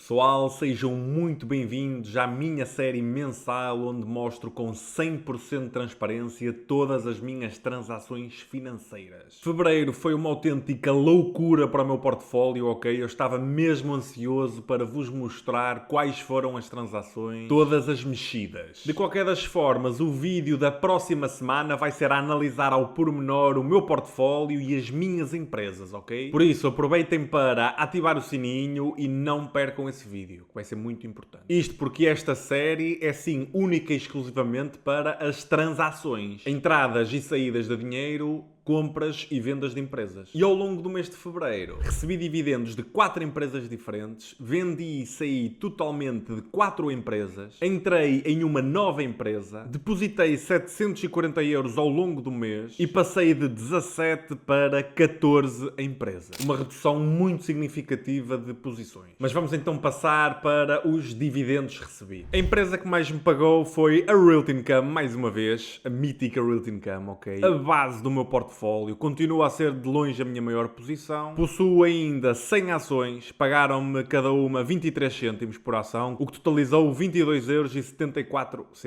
pessoal, sejam muito bem-vindos à minha série mensal onde mostro com 100% de transparência todas as minhas transações financeiras. Fevereiro foi uma autêntica loucura para o meu portfólio, ok? Eu estava mesmo ansioso para vos mostrar quais foram as transações, todas as mexidas. De qualquer das formas, o vídeo da próxima semana vai ser a analisar ao pormenor o meu portfólio e as minhas empresas, ok? Por isso, aproveitem para ativar o sininho e não percam esse vídeo, que vai ser muito importante. Isto porque esta série é sim única e exclusivamente para as transações, entradas e saídas de dinheiro, compras e vendas de empresas. E ao longo do mês de fevereiro, recebi dividendos de 4 empresas diferentes, vendi e saí totalmente de 4 empresas, entrei em uma nova empresa, depositei 740 euros ao longo do mês e passei de 17 para 14 empresas. Uma redução muito significativa de posições. Mas vamos então passar para os dividendos recebidos. A empresa que mais me pagou foi a Realty Income, mais uma vez, a mítica Realty Income, ok? A base do meu portfólio. Continua a ser de longe a minha maior posição. Possuo ainda 100 ações, pagaram-me cada uma 23 cêntimos por ação, o que totalizou 22,74 euros.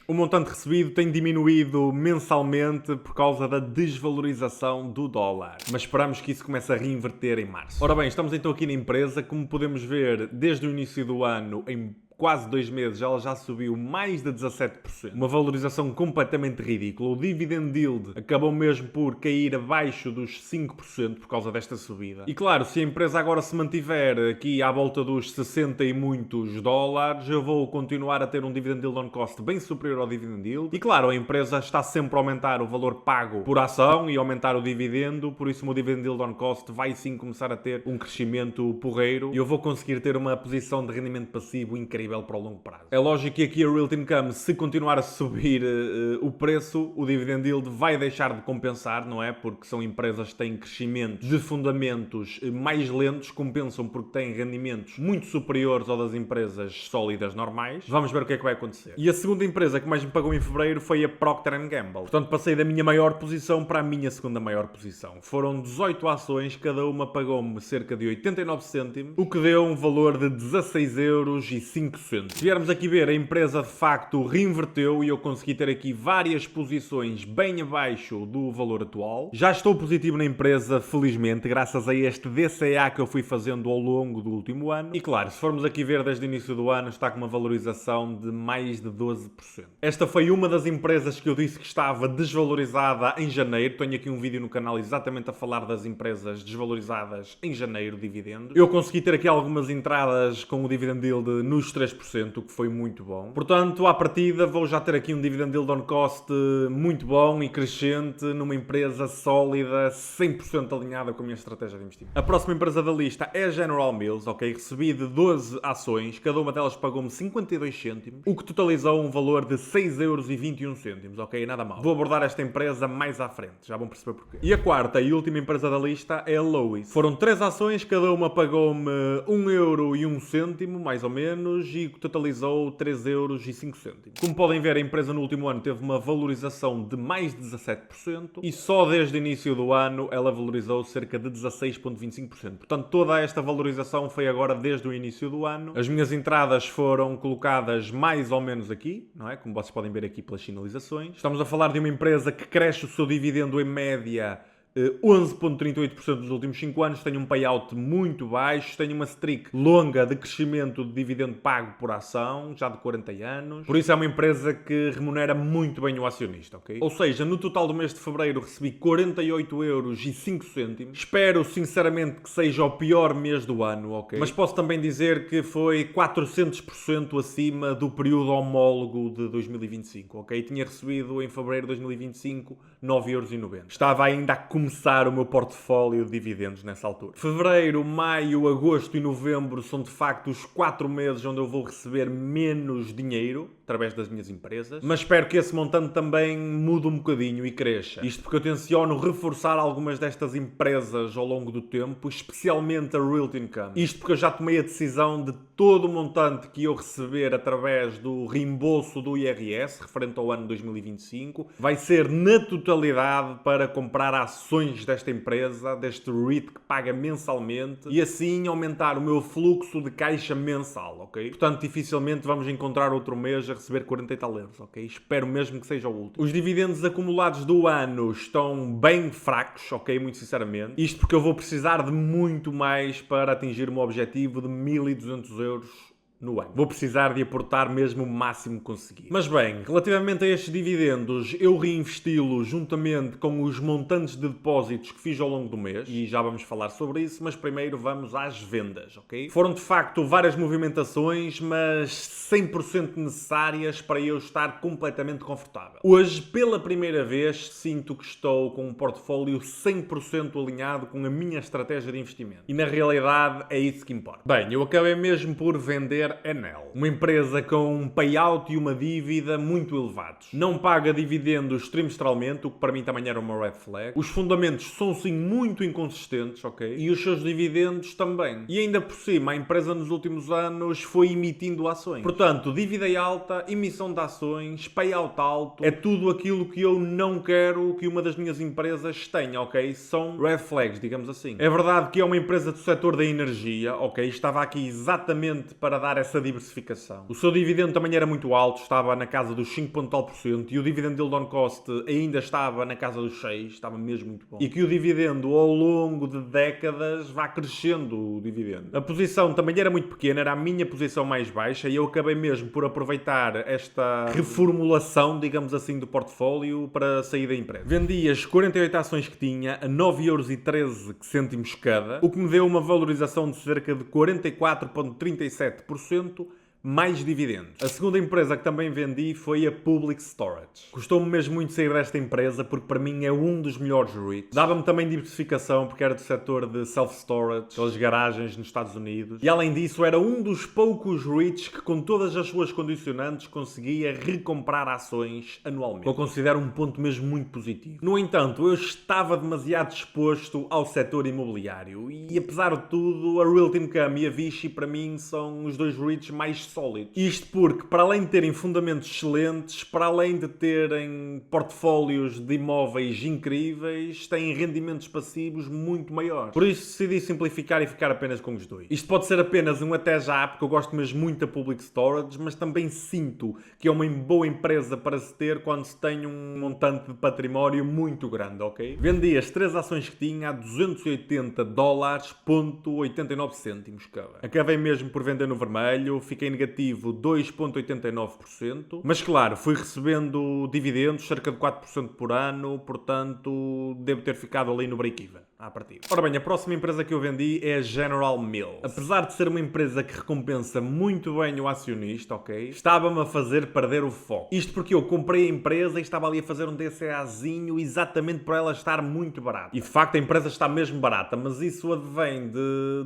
O montante recebido tem diminuído mensalmente por causa da desvalorização do dólar, mas esperamos que isso comece a reinverter em março. Ora bem, estamos então aqui na empresa, como podemos ver desde o início do ano, em quase 2 meses, ela já subiu mais de 17%. Uma valorização completamente ridícula. O dividend yield acabou mesmo por cair abaixo dos 5% por causa desta subida. E claro, se a empresa agora se mantiver aqui à volta dos 60 e muitos dólares, eu vou continuar a ter um dividend yield on cost bem superior ao dividend yield. E claro, a empresa está sempre a aumentar o valor pago por ação e aumentar o dividendo, por isso o meu dividend yield on cost vai sim começar a ter um crescimento porreiro e eu vou conseguir ter uma posição de rendimento passivo incrível para o longo prazo. É lógico que aqui a Realty Income, se continuar a subir o preço, o dividend yield vai deixar de compensar, não é? Porque são empresas que têm crescimentos de fundamentos mais lentos, compensam porque têm rendimentos muito superiores ao das empresas sólidas normais. Vamos ver o que é que vai acontecer. E a segunda empresa que mais me pagou em fevereiro foi a Procter & Gamble. Portanto, passei da minha maior posição para a minha segunda maior posição. Foram 18 ações, cada uma pagou-me cerca de 89 cêntimos, o que deu um valor de 16 euros e 5 cêntimos. Se viermos aqui ver, a empresa de facto reinverteu e eu consegui ter aqui várias posições bem abaixo do valor atual. Já estou positivo na empresa, felizmente, graças a este DCA que eu fui fazendo ao longo do último ano. E claro, se formos aqui ver desde o início do ano, está com uma valorização de mais de 12%. Esta foi uma das empresas que eu disse que estava desvalorizada em janeiro. Tenho aqui um vídeo no canal exatamente a falar das empresas desvalorizadas em janeiro, dividendos. Eu consegui ter aqui algumas entradas com o dividend yield nos 3%, o que foi muito bom. Portanto, à partida, vou já ter aqui um dividend yield on cost muito bom e crescente numa empresa sólida, 100% alinhada com a minha estratégia de investimento. A próxima empresa da lista é a General Mills, ok? Recebi de 12 ações, cada uma delas pagou-me 52 cêntimos, o que totalizou um valor de 6,21 euros, ok? Nada mal. Vou abordar esta empresa mais à frente, já vão perceber porquê. E a quarta e última empresa da lista é a Lowe's. Foram 3 ações, cada uma pagou-me 1,01 euro, mais ou menos, e totalizou 3,05 euros. Como podem ver, a empresa no último ano teve uma valorização de mais de 17% e só desde o início do ano ela valorizou cerca de 16,25%. Portanto, toda esta valorização foi agora desde o início do ano. As minhas entradas foram colocadas mais ou menos aqui, não é? Como vocês podem ver aqui pelas sinalizações. Estamos a falar de uma empresa que cresce o seu dividendo em média 11,38% nos últimos 5 anos, tem um payout muito baixo, tem uma streak longa de crescimento de dividendo pago por ação, já de 40 anos. Por isso é uma empresa que remunera muito bem o acionista, ok? Ou seja, no total do mês de fevereiro recebi 48,05 euros. Espero sinceramente que seja o pior mês do ano, ok? Mas posso também dizer que foi 400% acima do período homólogo de 2025, ok? Tinha recebido em fevereiro de 2025 9,90 euros. Estava ainda a começar o meu portfólio de dividendos nessa altura. Fevereiro, maio, agosto e novembro são de facto os 4 meses onde eu vou receber menos dinheiro através das minhas empresas, mas espero que esse montante também mude um bocadinho e cresça. Isto porque eu tenciono reforçar algumas destas empresas ao longo do tempo, especialmente a Realty Income. Isto porque eu já tomei a decisão de todo o montante que eu receber através do reembolso do IRS, referente ao ano 2025, vai ser na totalidade para comprar ações desta empresa, deste REIT que paga mensalmente, e assim aumentar o meu fluxo de caixa mensal, ok? Portanto, dificilmente vamos encontrar outro mês a receber 40 e tal euros, ok? Espero mesmo que seja o último. Os dividendos acumulados do ano estão bem fracos, ok? Muito sinceramente. Isto porque eu vou precisar de muito mais para atingir o meu objetivo de 1.200 euros no ano. Vou precisar de aportar mesmo o máximo que conseguir. Mas bem, relativamente a estes dividendos, eu reinvesti-los juntamente com os montantes de depósitos que fiz ao longo do mês, e já vamos falar sobre isso, mas primeiro vamos às vendas, ok? Foram de facto várias movimentações, mas 100% necessárias para eu estar completamente confortável. Hoje, pela primeira vez, sinto que estou com um portfólio 100% alinhado com a minha estratégia de investimento. E na realidade é isso que importa. Bem, eu acabei mesmo por vender Enel, uma empresa com um payout e uma dívida muito elevados. Não paga dividendos trimestralmente, o que para mim também era uma red flag. Os fundamentos são sim muito inconsistentes, ok? E os seus dividendos também. E ainda por cima, a empresa nos últimos anos foi emitindo ações. Portanto, dívida alta, emissão de ações, payout alto, é tudo aquilo que eu não quero que uma das minhas empresas tenha, ok? São red flags, digamos assim. É verdade que é uma empresa do setor da energia, ok? Estava aqui exatamente para dar essa diversificação. O seu dividendo também era muito alto, estava na casa dos 5,tal%, e o dividendo yield on cost ainda estava na casa dos 6%, estava mesmo muito bom. E que o dividendo ao longo de décadas vá crescendo o dividendo. A posição também era muito pequena, era a minha posição mais baixa, e eu acabei mesmo por aproveitar esta reformulação, digamos assim, do portfólio para sair da empresa. Vendi as 48 ações que tinha a 9,13€ cada, o que me deu uma valorização de cerca de 44,37% mais dividendos. A segunda empresa que também vendi foi a Public Storage. Custou-me mesmo muito sair desta empresa porque para mim é um dos melhores REITs. Dava-me também diversificação porque era do setor de self-storage, aquelas garagens nos Estados Unidos. E além disso era um dos poucos REITs que com todas as suas condicionantes conseguia recomprar ações anualmente. Eu considero um ponto mesmo muito positivo. No entanto, eu estava demasiado exposto ao setor imobiliário e apesar de tudo, a Realty Income e a Vichy para mim são os dois REITs mais sólidos. Isto porque, para além de terem fundamentos excelentes, para além de terem portfólios de imóveis incríveis, têm rendimentos passivos muito maiores. Por isso decidi simplificar e ficar apenas com os dois. Isto pode ser apenas um até já, porque eu gosto mesmo muito da Public Storage, mas também sinto que é uma boa empresa para se ter quando se tem um montante de património muito grande, ok? Vendi as 3 ações que tinha a $280,89 cada. Acabei mesmo por vender no vermelho, fiquei negativo 2,89%, mas claro, fui recebendo dividendos, cerca de 4% por ano, portanto devo ter ficado ali no break-even à partida. Ora bem, a próxima empresa que eu vendi é a General Mills. Apesar de ser uma empresa que recompensa muito bem o acionista, ok? Estava-me a fazer perder o foco. Isto porque eu comprei a empresa e estava ali a fazer um DCAzinho exatamente por ela estar muito barata. E de facto a empresa está mesmo barata, mas isso advém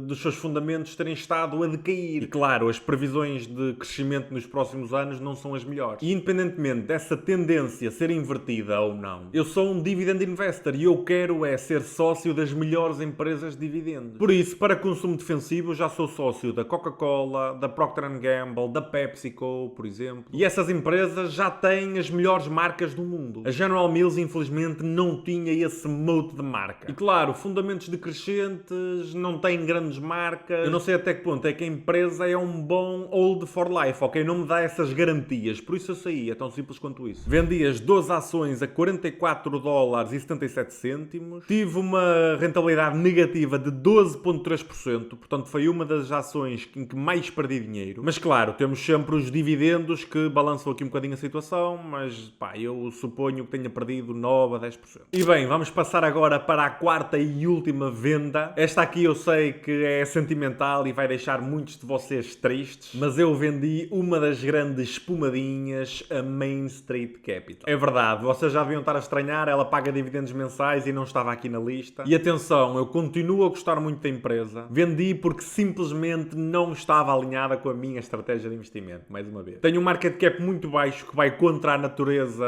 dos seus fundamentos terem estado a decair. E claro, as previsões de crescimento nos próximos anos não são as melhores. E independentemente dessa tendência ser invertida ou não, eu sou um dividend investor e eu quero ser sócio das melhores empresas de dividendos. Por isso, para consumo defensivo, eu já sou sócio da Coca-Cola, da Procter & Gamble, da PepsiCo, por exemplo. E essas empresas já têm as melhores marcas do mundo. A General Mills, infelizmente, não tinha esse mote de marca. E claro, fundamentos decrescentes, não tem grandes marcas. Eu não sei até que ponto é que a empresa é um bom hold for life, ok? Não me dá essas garantias. Por isso eu saí, é tão simples quanto isso. Vendi as 12 ações a $44,77. Tive uma rentabilidade negativa de 12,3%, portanto foi uma das ações em que mais perdi dinheiro. Mas claro, temos sempre os dividendos que balançam aqui um bocadinho a situação, mas pá, eu suponho que tenha perdido 9 a 10%. E bem, vamos passar agora para a quarta e última venda. Esta aqui eu sei que é sentimental e vai deixar muitos de vocês tristes, mas eu vendi uma das grandes espumadinhas, a Main Street Capital. É verdade, vocês já deviam estar a estranhar, ela paga dividendos mensais e não estava aqui na lista. E atenção, eu continuo a gostar muito da empresa. Vendi porque simplesmente não estava alinhada com a minha estratégia de investimento, mais uma vez. Tenho um market cap muito baixo que vai contra a natureza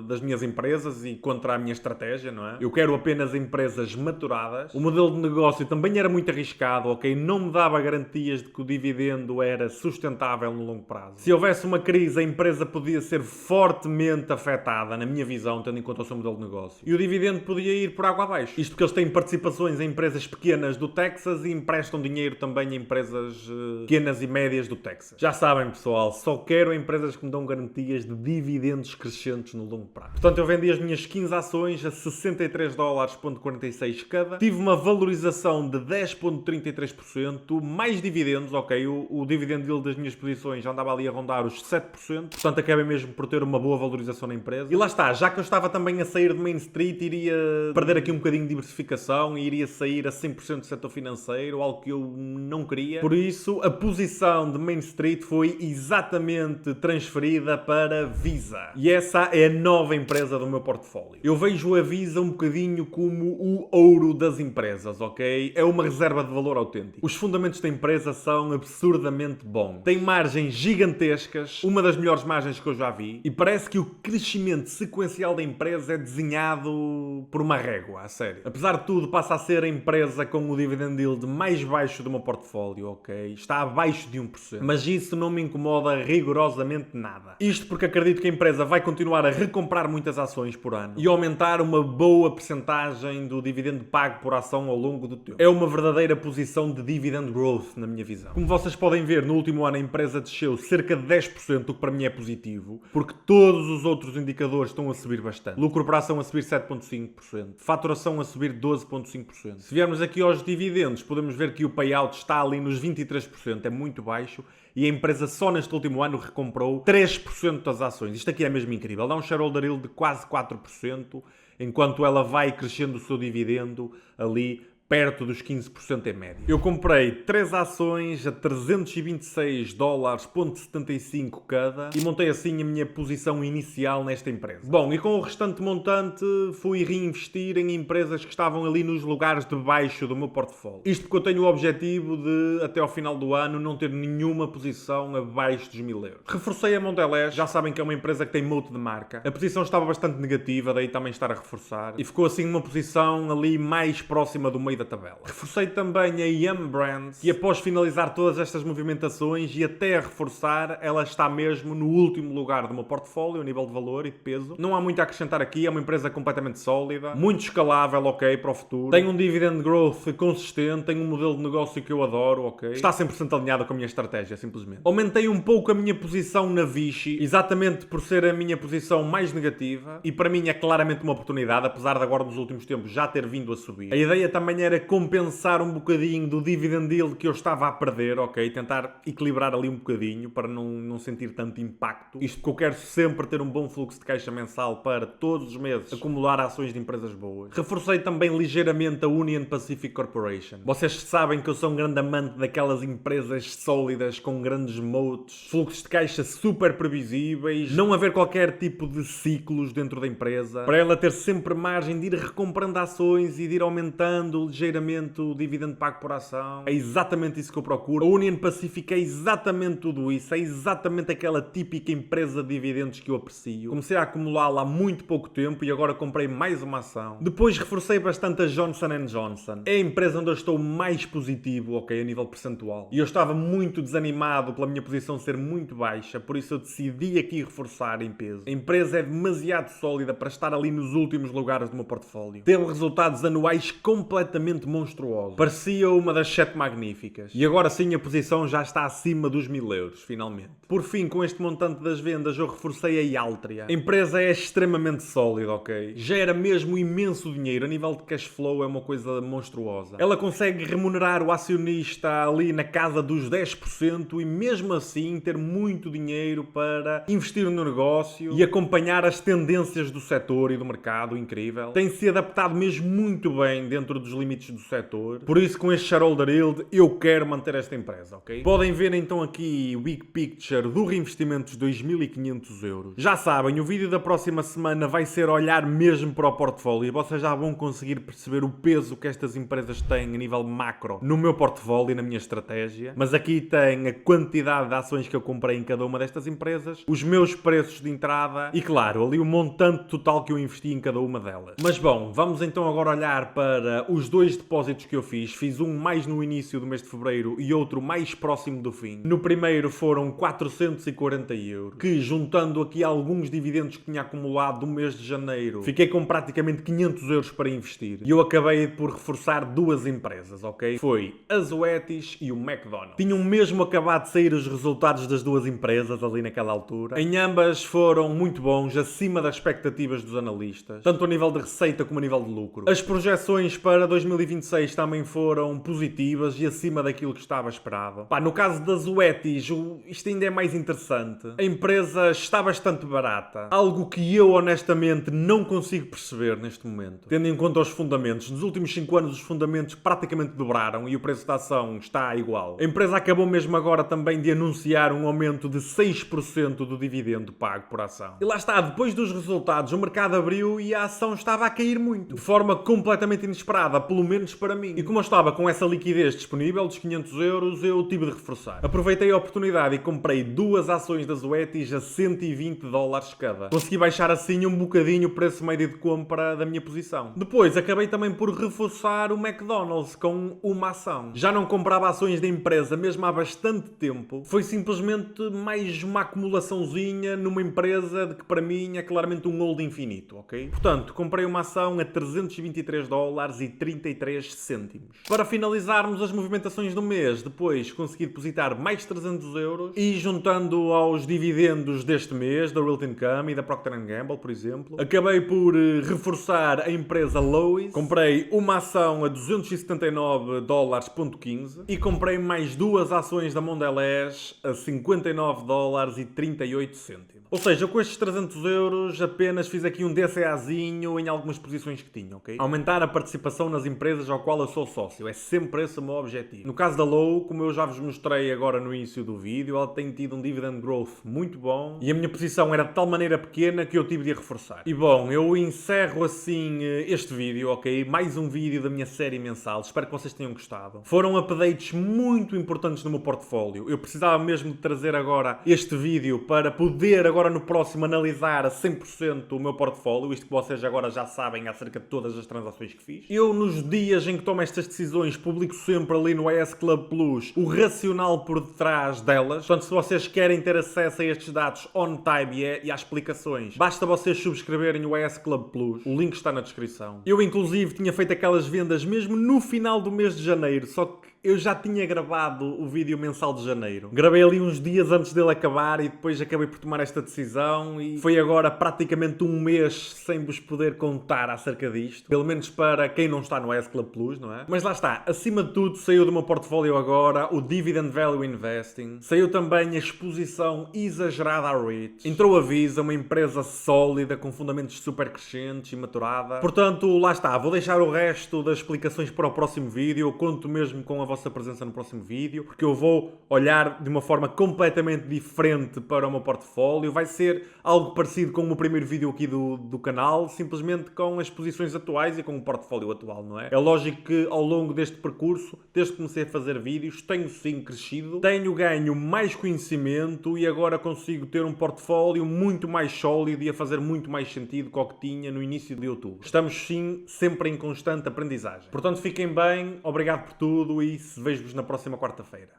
das minhas empresas e contra a minha estratégia, não é? Eu quero apenas empresas maturadas. O modelo de negócio também era muito arriscado, ok? Não me dava garantias de que o dividendo era sustentável no longo prazo. Se houvesse uma crise, a empresa podia ser fortemente afetada, na minha visão, tendo em conta o seu modelo de negócio. E o dividendo podia ir por água abaixo. Isto porque eles têm participações em empresas pequenas do Texas e emprestam dinheiro também a empresas pequenas e médias do Texas. Já sabem, pessoal, só quero empresas que me dão garantias de dividendos crescentes no longo prazo. Portanto, eu vendi as minhas 15 ações a $63,46 cada. Tive uma valorização de 10,33%, mais dividendos, ok? O dividend yield das minhas posições já andava ali a rondar os 7%. Portanto, acabei mesmo por ter uma boa valorização na empresa. E lá está, já que eu estava também a sair de Main Street, iria perder aqui um bocadinho de diversificação e iria sair a 100% do setor financeiro, algo que eu não queria. Por isso, a posição de Main Street foi exatamente transferida para Visa. E essa é a nova empresa do meu portfólio. Eu vejo a Visa um bocadinho como o ouro das empresas, ok? É uma reserva de valor autêntico. Os fundamentos da empresa são absurdamente bons. Tem margens gigantescas, uma das melhores margens que eu já vi, e parece que o crescimento sequencial da empresa é desenhado por uma régua, a sério. Apesar de tudo, passa a ser a empresa com o dividend yield mais baixo do meu portfólio, ok? Está abaixo de 1%. Mas isso não me incomoda rigorosamente nada. Isto porque acredito que a empresa vai continuar a recomprar muitas ações por ano e aumentar uma boa percentagem do dividendo pago por ação ao longo do tempo. É uma verdadeira posição de dividend growth, na minha visão. Como vocês podem ver, no último ano a empresa desceu cerca de 10%, o que para mim é positivo, porque todos os outros indicadores estão a subir bastante. Lucro por ação a subir 7,5%. Faturação a subir 12,5%. Se viermos aqui aos dividendos, podemos ver que o payout está ali nos 23%, é muito baixo, e a empresa só neste último ano recomprou 3% das ações. Isto aqui é mesmo incrível. Dá um shareholder yield de quase 4%, enquanto ela vai crescendo o seu dividendo ali perto dos 15% em média. Eu comprei 3 ações a $326,75 cada e montei assim a minha posição inicial nesta empresa. Bom, e com o restante montante fui reinvestir em empresas que estavam ali nos lugares de baixo do meu portfólio. Isto porque eu tenho o objetivo de, até ao final do ano, não ter nenhuma posição abaixo dos 1.000 euros. Reforcei a Mondelez, já sabem que é uma empresa que tem mote de marca. A posição estava bastante negativa, daí também estar a reforçar. E ficou assim numa posição ali mais próxima do meio da tabela. Reforcei também a Yum Brands, que após finalizar todas estas movimentações e até a reforçar, ela está mesmo no último lugar do meu portfólio, a nível de valor e de peso. Não há muito a acrescentar aqui, é uma empresa completamente sólida, muito escalável, ok, para o futuro. Tem um dividend growth consistente, tem um modelo de negócio que eu adoro, ok. Está 100% alinhado com a minha estratégia, simplesmente. Aumentei um pouco a minha posição na Vichy, exatamente por ser a minha posição mais negativa, e para mim é claramente uma oportunidade, apesar de agora nos últimos tempos já ter vindo a subir. A ideia também era compensar um bocadinho do dividend yield que eu estava a perder, ok? Tentar equilibrar ali um bocadinho para não sentir tanto impacto. Isto porque eu quero sempre ter um bom fluxo de caixa mensal para todos os meses acumular ações de empresas boas. Reforcei também ligeiramente a Union Pacific Corporation. Vocês sabem que eu sou um grande amante daquelas empresas sólidas com grandes moats, fluxos de caixa super previsíveis, não haver qualquer tipo de ciclos dentro da empresa, para ela ter sempre margem de ir recomprando ações e de ir aumentando ligeiramente o dividendo pago por ação. É exatamente isso que eu procuro. A Union Pacific é exatamente tudo isso. É exatamente aquela típica empresa de dividendos que eu aprecio. Comecei a acumulá-la há muito pouco tempo e agora comprei mais uma ação. Depois reforcei bastante a Johnson & Johnson. É a empresa onde eu estou mais positivo, ok, a nível percentual. E eu estava muito desanimado pela minha posição ser muito baixa, por isso eu decidi aqui reforçar em peso. A empresa é demasiado sólida para estar ali nos últimos lugares do meu portfólio. Teve resultados anuais completamente monstruosos. Parecia uma das 7 magníficas. E agora sim a posição já está acima dos 1.000 euros, finalmente. Por fim, com este montante das vendas, eu reforcei a Altria. A empresa é extremamente sólida, ok? Gera mesmo imenso dinheiro. A nível de cash flow é uma coisa monstruosa. Ela consegue remunerar o acionista ali na casa dos 10% e mesmo assim ter muito dinheiro para investir no negócio e acompanhar as tendências do setor e do mercado. Incrível. Tem-se adaptado mesmo muito bem dentro dos limites acredites do setor. Por isso, com este shareholder yield, eu quero manter esta empresa, ok? Podem ver então aqui o big picture do reinvestimento dos 2.500 euros. Já sabem, o vídeo da próxima semana vai ser olhar mesmo para o portfólio. Vocês já vão conseguir perceber o peso que estas empresas têm a nível macro no meu portfólio e na minha estratégia. Mas aqui tem a quantidade de ações que eu comprei em cada uma destas empresas, os meus preços de entrada e, claro, ali o montante total que eu investi em cada uma delas. Mas bom, vamos então agora olhar para os dois depósitos que eu fiz. Fiz um mais no início do mês de fevereiro e outro mais próximo do fim. No primeiro foram 440 euros, que juntando aqui alguns dividendos que tinha acumulado do mês de janeiro, fiquei com praticamente 500 euros para investir. E eu acabei por reforçar duas empresas, ok? Foi a Zoetis e o McDonald's. Tinham mesmo acabado de sair os resultados das duas empresas ali naquela altura. Em ambas foram muito bons, acima das expectativas dos analistas, tanto a nível de receita como a nível de lucro. As projeções para 2026 também foram positivas e acima daquilo que estava esperado. Pá, no caso da Zoetis, isto ainda é mais interessante. A empresa está bastante barata, algo que eu honestamente não consigo perceber neste momento. Tendo em conta os fundamentos, nos últimos 5 anos os fundamentos praticamente dobraram e o preço da ação está igual. A empresa acabou mesmo agora também de anunciar um aumento de 6% do dividendo pago por ação. E lá está, depois dos resultados, o mercado abriu e a ação estava a cair muito, de forma completamente inesperada, pelo menos para mim. E como eu estava com essa liquidez disponível dos 500 euros, eu tive de reforçar. Aproveitei a oportunidade e comprei duas ações da Zoetis a 120 dólares cada. Consegui baixar assim um bocadinho o preço médio de compra da minha posição. Depois acabei também por reforçar o McDonald's com uma ação. Já não comprava ações da empresa mesmo há bastante tempo. Foi simplesmente mais uma acumulaçãozinha numa empresa de que para mim é claramente um hold infinito, ok? Portanto, comprei uma ação a 323 dólares e 33 cêntimos. Para finalizarmos as movimentações do mês, depois consegui depositar mais 300 euros e juntando aos dividendos deste mês, da Realty Income e da Procter & Gamble, por exemplo, acabei por reforçar a empresa Lowe's. Comprei uma ação a 279 dólares.15 e comprei mais duas ações da Mondelez a 59 dólares e 38 cêntimos. Ou seja, com estes 300 euros apenas fiz aqui um DCAzinho em algumas posições que tinha, ok? Aumentar a participação nas empresas ao qual eu sou sócio. É sempre esse o meu objetivo. No caso da Lowe, como eu já vos mostrei agora no início do vídeo, ela tem tido um dividend growth muito bom e a minha posição era de tal maneira pequena que eu tive de a reforçar. E bom, eu encerro assim este vídeo, ok? Mais um vídeo da minha série mensal. Espero que vocês tenham gostado. Foram updates muito importantes no meu portfólio. Eu precisava mesmo de trazer agora este vídeo para poder agora no próximo analisar a 100% o meu portfólio, isto que vocês agora já sabem acerca de todas as transações que fiz. Eu, nos dias em que tomo estas decisões, publico sempre ali no ES Club Plus o racional por detrás delas. Portanto, se vocês querem ter acesso a estes dados on time e às explicações, basta vocês subscreverem o ES Club Plus. O link está na descrição. Eu, inclusive, tinha feito aquelas vendas mesmo no final do mês de janeiro, só que eu já tinha gravado o vídeo mensal de janeiro. Gravei ali uns dias antes dele acabar e depois acabei por tomar esta decisão e foi agora praticamente um mês sem vos poder contar acerca disto. Pelo menos para quem não está no ES Club Plus, não é? Mas lá está. Acima de tudo, saiu do meu portfólio agora o Dividend Value Investing. Saiu também a exposição exagerada à REIT. Entrou a Visa, uma empresa sólida, com fundamentos super crescentes e maturada. Portanto, lá está. Vou deixar o resto das explicações para o próximo vídeo. Eu conto mesmo com a vossa presença no próximo vídeo, porque eu vou olhar de uma forma completamente diferente para o meu portfólio. Vai ser algo parecido com o meu primeiro vídeo aqui do canal, simplesmente com as posições atuais e com o portfólio atual, não é? É lógico que ao longo deste percurso, desde que comecei a fazer vídeos, tenho sim crescido, tenho ganho mais conhecimento e agora consigo ter um portfólio muito mais sólido e a fazer muito mais sentido com o que tinha no início de YouTube. Estamos sim sempre em constante aprendizagem. Portanto, fiquem bem, obrigado por tudo e vejo-vos na próxima quarta-feira.